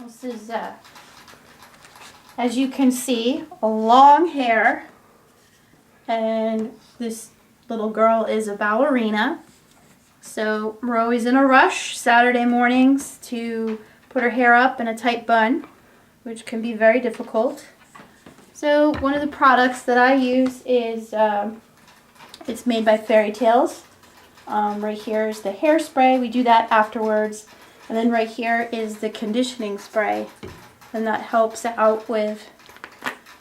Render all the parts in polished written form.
This is, as you can see, a long hair, and this little girl is a ballerina. So we're always in a rush Saturday mornings to put her hair up in a tight bun, which can be very difficult. So one of the products that I use is, it's made by Fairy Tales. Right here is the hairspray. We do that afterwards. And then right here is the conditioning spray. And that helps out with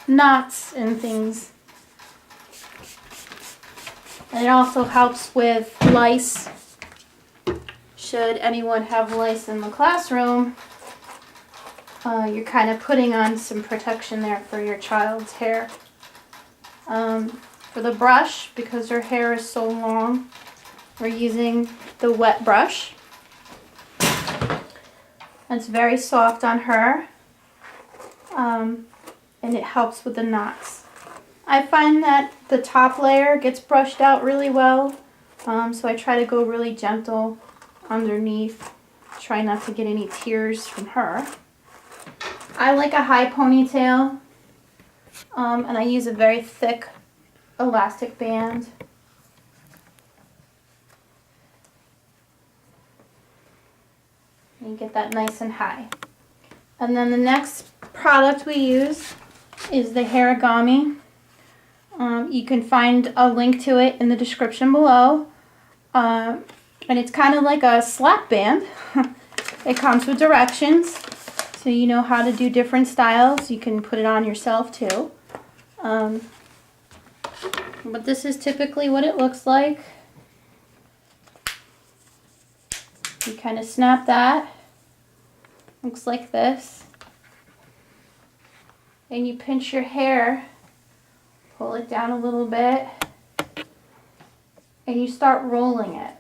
knots and things. And it also helps with lice. Should anyone have lice in the classroom, you're kind of putting on some protection there for your child's hair. For the brush, because her hair is so long, we're using the wet brush. It's very soft on her, and it helps with the knots. I find that the top layer gets brushed out really well, so I try to go really gentle underneath, try not to get any tears from her. I like a high ponytail, and I use a very thick elastic band. And get that nice and high. And then the next product we use is the Hairagami. You can find a link to it in the description below. And it's kind of like a slap band. It comes with directions, so you know how to do different styles. You can put it on yourself too. But this is typically what it looks like. You kind of snap that. Looks like this. And you pinch your hair, pull it down a little bit, and you start rolling it.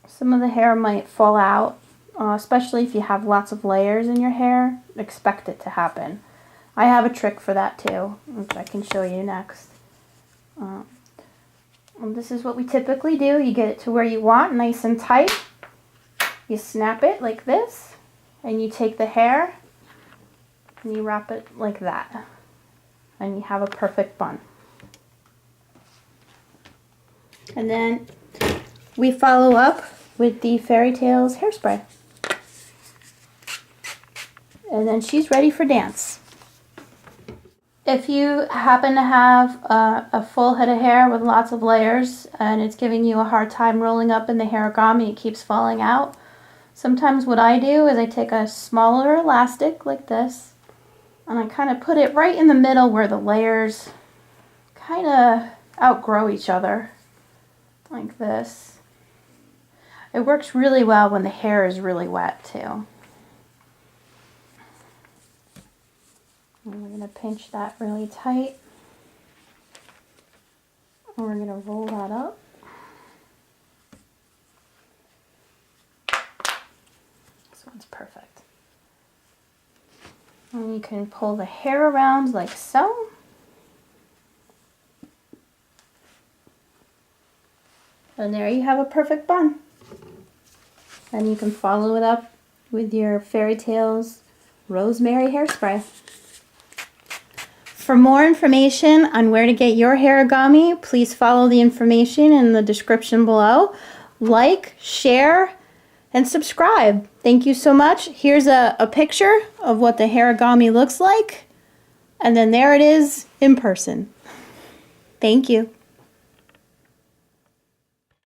Some of the hair might fall out, especially if you have lots of layers in your hair. Expect it to happen. I have a trick for that too, which I can show you next. And this is what we typically do. You get it to where you want, nice and tight. You snap it like this, and you take the hair and you wrap it like that, and you have a perfect bun. And then we follow up with the Fairy Tales hairspray. And then she's ready for dance. If you happen to have a full head of hair with lots of layers and it's giving you a hard time rolling up in the Hairagami, it keeps falling out, sometimes what I do is I take a smaller elastic like this and I kind of put it right in the middle where the layers kind of outgrow each other, like this. It works really well when the hair is really wet too. And we're going to pinch that really tight. And we're going to roll that up. This one's perfect. And you can pull the hair around like so. And there you have a perfect bun. And you can follow it up with your Fairy Tales Rosemary hairspray. For more information on where to get your Hairagami, please follow the information in the description below. Like, share, and subscribe. Thank you so much. Here's a picture of what the Hairagami looks like. And then there it is in person. Thank you.